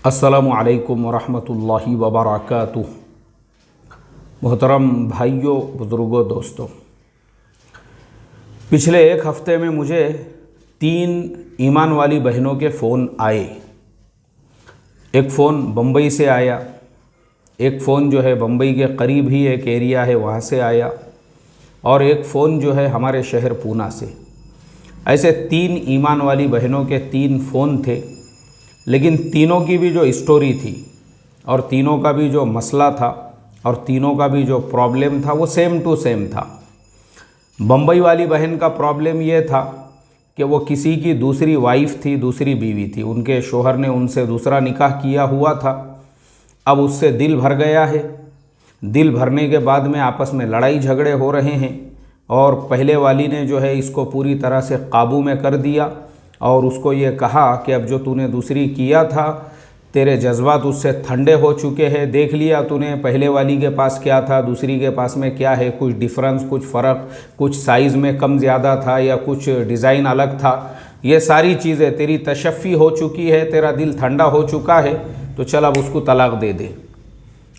अस्सलामु अलैकुम वरहमतुल्लाहि वबरकातुह। मोहतरम भाइयों, बुज़ुर्गों, दोस्तों, पिछले एक हफ़्ते में मुझे 3 ईमान वाली बहनों के फ़ोन आए। एक फ़ोन बम्बई से आया, एक फ़ोन जो है बम्बई के करीब ही एक एरिया है वहाँ से आया, और एक फ़ोन जो है हमारे शहर पूना से। ऐसे 3 ईमान वाली बहनों के 3 फ़ोन थे, लेकिन तीनों की भी जो स्टोरी थी और तीनों का भी जो मसला था और तीनों का भी जो प्रॉब्लम था वो सेम टू सेम था। बम्बई वाली बहन का प्रॉब्लम ये था कि वो किसी की दूसरी वाइफ थी, दूसरी बीवी थी। उनके शोहर ने उनसे दूसरा निकाह किया हुआ था। अब उससे दिल भर गया है। दिल भरने के बाद में आपस में लड़ाई झगड़े हो रहे हैं, और पहले वाली ने जो है इसको पूरी तरह से काबू में कर दिया और उसको ये कहा कि अब जो तूने दूसरी किया था, तेरे जज्बात उससे ठंडे हो चुके हैं। देख लिया तूने पहले वाली के पास क्या था, दूसरी के पास में क्या है, कुछ डिफरेंस, कुछ फ़र्क, कुछ साइज़ में कम ज़्यादा था या कुछ डिज़ाइन अलग था। ये सारी चीज़ें तेरी तशफ़ी हो चुकी है, तेरा दिल ठंडा हो चुका है, तो चल अब उसको तलाक दे दे,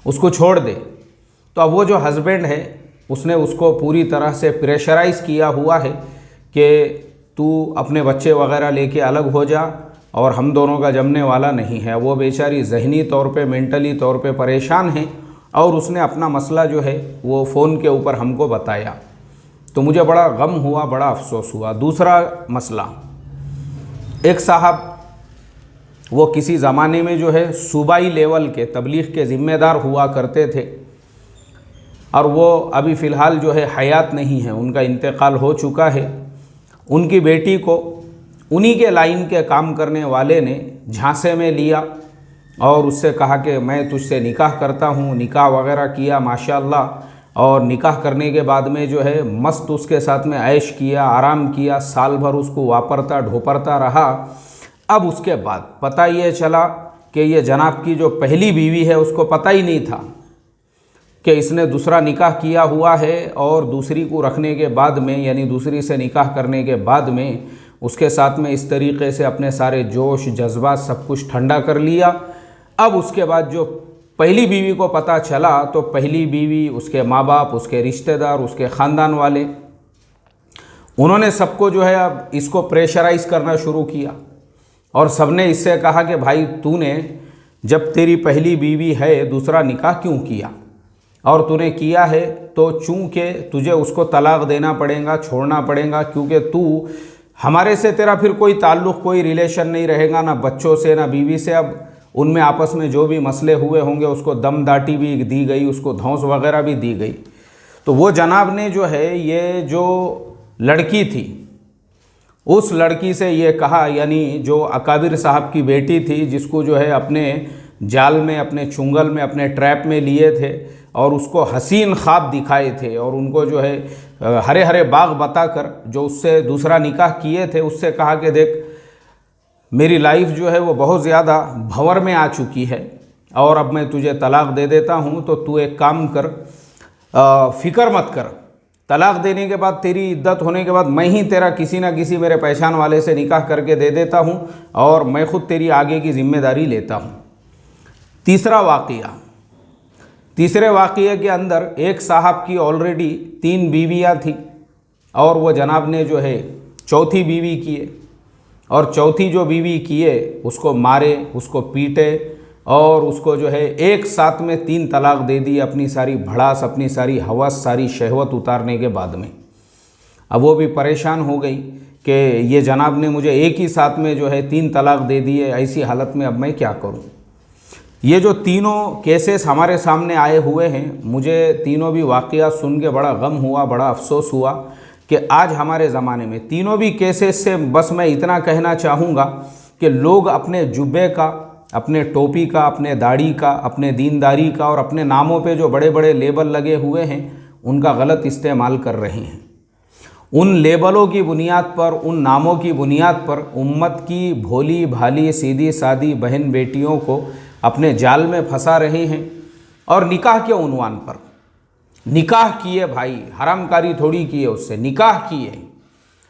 उसको छोड़ दे। तो अब वो जो हस्बैंड है उसने उसको पूरी तरह से प्रेशराइज़ किया हुआ है कि तू अपने बच्चे वगैरह लेके अलग हो जा और हम दोनों का जमने वाला नहीं है। वो बेचारी ज़हनी तौर पे, मेंटली तौर पे परेशान है, और उसने अपना मसला जो है वो फ़ोन के ऊपर हमको बताया। तो मुझे बड़ा गम हुआ, बड़ा अफसोस हुआ। दूसरा मसला, एक साहब वो किसी ज़माने में जो है सूबाई लेवल के तबलीग के ज़िम्मेदार हुआ करते थे, और वो अभी फ़िलहाल जो है हयात नहीं है, उनका इंतकाल हो चुका है। उनकी बेटी को उन्हीं के लाइन के काम करने वाले ने झांसे में लिया और उससे कहा कि मैं तुझसे निकाह करता हूँ। निकाह वगैरह किया माशाअल्लाह, और निकाह करने के बाद में जो है मस्त उसके साथ में ऐश किया, आराम किया, साल भर उसको वापरता ढोपरता रहा। अब उसके बाद पता ये चला कि ये जनाब की जो पहली बीवी है उसको पता ही नहीं था कि इसने दूसरा निकाह किया हुआ है, और दूसरी को रखने के बाद में, यानी दूसरी से निकाह करने के बाद में उसके साथ में इस तरीक़े से अपने सारे जोश जज्बात सब कुछ ठंडा कर लिया। अब उसके बाद जो पहली बीवी को पता चला तो पहली बीवी, उसके माँ बाप, उसके रिश्तेदार, उसके ख़ानदान वाले, उन्होंने सबको जो है अब इसको प्रेशराइज़ करना शुरू किया, और सबने इससे कहा कि भाई तूने जब तेरी पहली बीवी है दूसरा निकाह क्यों किया, और तूने किया है तो चूँकि तुझे उसको तलाक देना पड़ेगा, छोड़ना पड़ेगा, क्योंकि तू हमारे से, तेरा फिर कोई ताल्लुक़, कोई रिलेशन नहीं रहेगा, ना बच्चों से ना बीवी से। अब उनमें आपस में जो भी मसले हुए होंगे उसको दम दाटी भी दी गई, उसको धौंस वगैरह भी दी गई। तो वो जनाब ने जो है ये जो लड़की थी उस लड़की से ये कहा, यानी जो अकाबिर साहब की बेटी थी, जिसको जो है अपने जाल में, अपने चुंगल में, अपने ट्रैप में लिए थे और उसको हसीन ख्वाब दिखाए थे, और उनको जो है हरे हरे बाग बताकर जो उससे दूसरा निकाह किए थे उससे कहा कि देख मेरी लाइफ जो है वो बहुत ज़्यादा भंवर में आ चुकी है और अब मैं तुझे तलाक दे देता हूँ, तो तू एक काम कर, फ़िक्र मत कर, तलाक देने के बाद, तेरी इद्दत होने के बाद मैं ही तेरा किसी ना किसी मेरे पहचान वाले से निकाह करके दे देता हूँ और मैं ख़ुद तेरी आगे की ज़िम्मेदारी लेता हूँ। तीसरे वाक़ये के अंदर एक साहब की ऑलरेडी 3 बीवियाँ थी, और वो जनाब ने जो है चौथी बीवी किए, और चौथी जो बीवी किए उसको मारे, उसको पीटे, और उसको जो है एक साथ में 3 तलाक दे दी, अपनी सारी भड़ास, अपनी सारी हवस, सारी शहवत उतारने के बाद में। अब वो भी परेशान हो गई कि ये जनाब ने मुझे एक ही साथ में जो है 3 तलाक दे दिए, ऐसी हालत में अब मैं क्या करूं। ये जो तीनों केसेस हमारे सामने आए हुए हैं, मुझे तीनों भी वाक़या सुन के बड़ा गम हुआ, बड़ा अफसोस हुआ कि आज हमारे ज़माने में तीनों भी केसेस से बस मैं इतना कहना चाहूँगा कि लोग अपने जुब्बे का, अपने टोपी का, अपने दाढ़ी का, अपने दीनदारी का, और अपने नामों पे जो बड़े बड़े लेबल लगे हुए हैं उनका गलत इस्तेमाल कर रहे हैं। उन लेबलों की बुनियाद पर, उन नामों की बुनियाद पर उम्मत की भोली भाली सीधी सादी बहन बेटियों को अपने जाल में फंसा रहे हैं। और निकाह के उन्वान पर निकाह किए भाई, हरामकारी थोड़ी किए, उससे निकाह किए।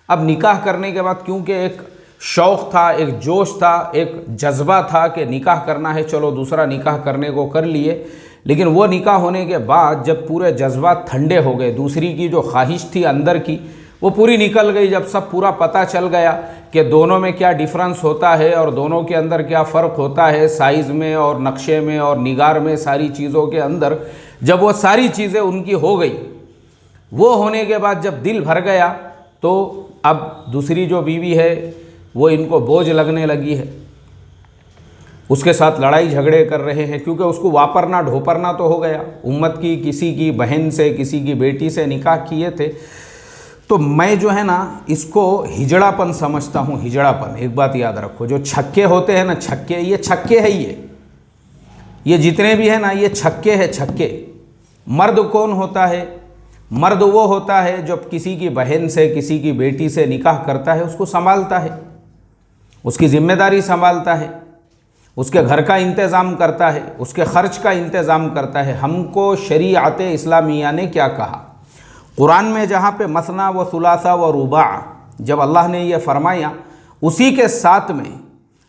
अब निकाह करने के बाद क्योंकि एक शौक़ था, एक जोश था, एक जज्बा था कि निकाह करना है, चलो दूसरा निकाह करने को कर लिए। लेकिन वो निकाह होने के बाद जब पूरे जज्बात ठंडे हो गए, दूसरी की जो ख्वाहिश थी अंदर की वो पूरी निकल गई। जब सब पूरा पता चल गया कि दोनों में क्या डिफरेंस होता है और दोनों के अंदर क्या फ़र्क होता है, साइज़ में और नक्शे में और निगार में, सारी चीज़ों के अंदर, जब वो सारी चीज़ें उनकी हो गई, वो होने के बाद जब दिल भर गया तो अब दूसरी जो बीवी है वो इनको बोझ लगने लगी है, उसके साथ लड़ाई झगड़े कर रहे हैं, क्योंकि उसको वापरना ढोपरना तो हो गया। उम्मत की किसी की बहन से, किसी की बेटी से निकाह किए थे। तो मैं जो है ना इसको हिजड़ापन समझता हूँ, हिजड़ापन। एक बात याद रखो, जो छक्के होते हैं ना, छक्के, ये छक्के है, ये जितने भी है ना ये छक्के है, छक्के। मर्द कौन होता है? मर्द वो होता है जो किसी की बहन से, किसी की बेटी से निकाह करता है, उसको संभालता है, उसकी जिम्मेदारी संभालता है, उसके घर का इंतज़ाम करता है, उसके ख़र्च का इंतज़ाम करता है। हमको शरीअत इस्लामिया ने क्या कहा? कुरान में जहाँ पे मसना व सुलासा व रुबा जब अल्लाह ने यह फरमाया, उसी के साथ में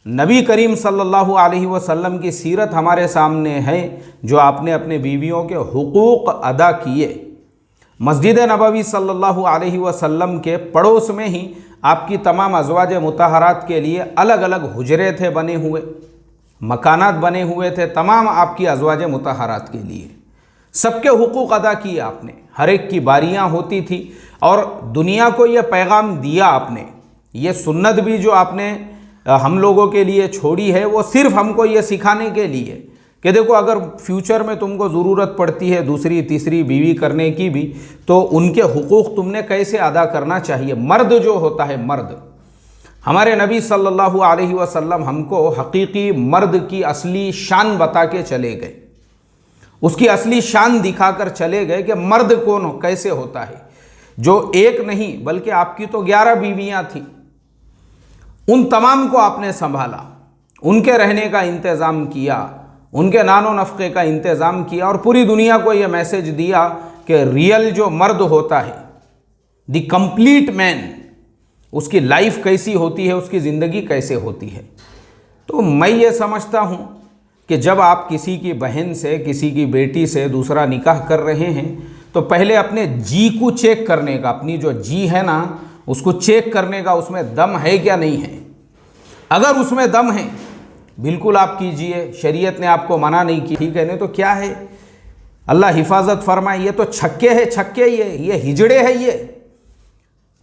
नबी करीम सल्लल्लाहु अलैहि वसल्लम की सीरत हमारे सामने है, जो आपने अपने बीवियों के हुकूक अदा किए। मस्जिद नबवी सल्लल्लाहु अलैहि वसल्लम के पड़ोस में ही आपकी तमाम अज़वाज मुतहरात के लिए अलग अलग हुजरे थे बने हुए, मकानात बने हुए थे तमाम आपकी अज़वाज मुतहरात के लिए। सबके हुकूक अदा किए आपने, हर एक की बारियां होती थी और दुनिया को ये पैगाम दिया आपने। ये सुन्नत भी जो आपने हम लोगों के लिए छोड़ी है, वो सिर्फ हमको ये सिखाने के लिए कि देखो अगर फ्यूचर में तुमको ज़रूरत पड़ती है दूसरी तीसरी बीवी करने की भी, तो उनके हुकूक तुमने कैसे अदा करना चाहिए। मर्द जो होता है, मर्द, हमारे नबी सल्लल्लाहु अलैहि वसल्लम हमको हकीकी मर्द की असली शान बता के चले गए, उसकी असली शान दिखाकर चले गए कि मर्द कौन हो, कैसे होता है, जो एक नहीं बल्कि आपकी तो 11 बीवियां थी, उन तमाम को आपने संभाला, उनके रहने का इंतज़ाम किया, उनके नानो नफ़क़े का इंतज़ाम किया और पूरी दुनिया को यह मैसेज दिया कि रियल जो मर्द होता है, द कंप्लीट मैन, उसकी लाइफ कैसी होती है, उसकी ज़िंदगी कैसे होती है। तो मैं ये समझता हूँ कि जब आप किसी की बहन से, किसी की बेटी से दूसरा निकाह कर रहे हैं, तो पहले अपने जी को चेक करने का, अपनी जो जी है ना उसको चेक करने का, उसमें दम है क्या नहीं है। अगर उसमें दम है बिल्कुल आप कीजिए, शरीयत ने आपको मना नहीं की, ठीक है, नहीं तो क्या है, अल्लाह हिफाजत फरमाए। ये तो छक्के है, छक्के, ये हिजड़े है, ये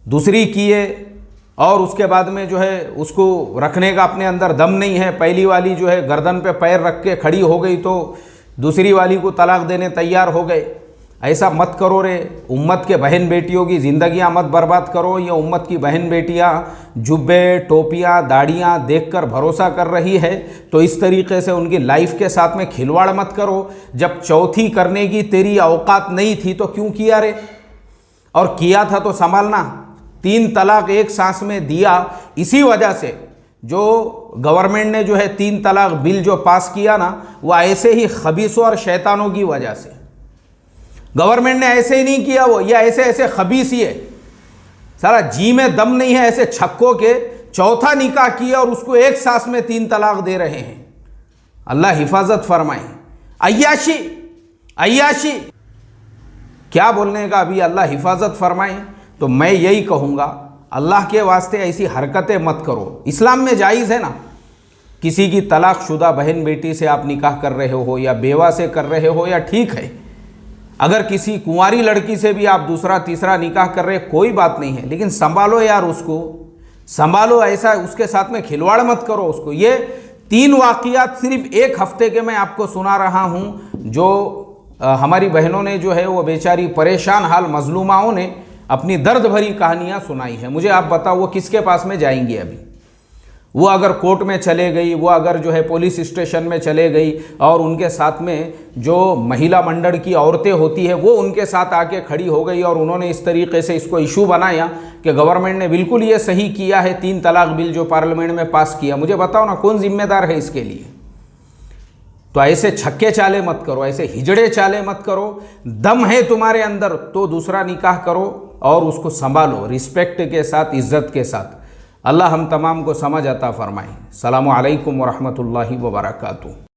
दूसरी किए और उसके बाद में जो है उसको रखने का अपने अंदर दम नहीं है। पहली वाली जो है गर्दन पे पैर रख के खड़ी हो गई तो दूसरी वाली को तलाक देने तैयार हो गए। ऐसा मत करो रे, उम्मत के बहन बेटियों की ज़िंदगियां मत बर्बाद करो। ये उम्मत की बहन बेटियां जुब्बे, टोपियां, दाढ़ियां देखकर भरोसा कर रही है, तो इस तरीके से उनकी लाइफ के साथ में खिलवाड़ मत करो। जब चौथी करने की तेरी औकात नहीं थी तो क्यों किया रे, और किया था तो संभालना। 3 तलाक एक सांस में दिया, इसी वजह से जो गवर्नमेंट ने जो है 3 तलाक बिल जो पास किया ना, वो ऐसे ही खबीसों और शैतानों की वजह से। गवर्नमेंट ने ऐसे ही नहीं किया, वो ये ऐसे ऐसे खबीस ही है, सारा जी में दम नहीं है, ऐसे छक्कों के चौथा निकाह किया और उसको एक सांस में 3 तलाक दे रहे हैं। अल्लाह हिफाजत फरमाए। अय्याशी, अय्याशी क्या बोलने का अभी, अल्लाह हिफाजत फरमाए। तो मैं यही कहूँगा, अल्लाह के वास्ते ऐसी हरकतें मत करो। इस्लाम में जायज़ है ना, किसी की तलाकशुदा बहन बेटी से आप निकाह कर रहे हो या बेवा से कर रहे हो या ठीक है, अगर किसी कुंवारी लड़की से भी आप दूसरा तीसरा निकाह कर रहे, कोई बात नहीं है, लेकिन संभालो यार, उसको संभालो, ऐसा उसके साथ में खिलवाड़ मत करो उसको। ये 3 वाक़ियात सिर्फ एक हफ्ते के मैं आपको सुना रहा हूँ, जो हमारी बहनों ने जो है वो बेचारी परेशान हाल मजलूमाओं ने अपनी दर्द भरी कहानियाँ सुनाई है। मुझे आप बताओ वो किसके पास में जाएंगी अभी? वो अगर कोर्ट में चले गई, वो अगर जो है पुलिस स्टेशन में चले गई और उनके साथ में जो महिला मंडल की औरतें होती है वो उनके साथ आके खड़ी हो गई और उन्होंने इस तरीके से इसको इशू बनाया कि गवर्नमेंट ने बिल्कुल ये सही किया है, 3 तलाक बिल जो पार्लियामेंट में पास किया। मुझे बताओ ना कौन जिम्मेदार है इसके लिए? तो ऐसे छक्के चाले मत करो, ऐसे हिजड़े चाले मत करो। दम है तुम्हारे अंदर तो दूसरा निकाह करो और उसको संभालो रिस्पेक्ट के साथ, इज्जत के साथ। अल्लाह हम तमाम को समझ अता फ़रमाए। अस्सलामु अलैकुम व रहमतुल्लाहि व बरकातुहू।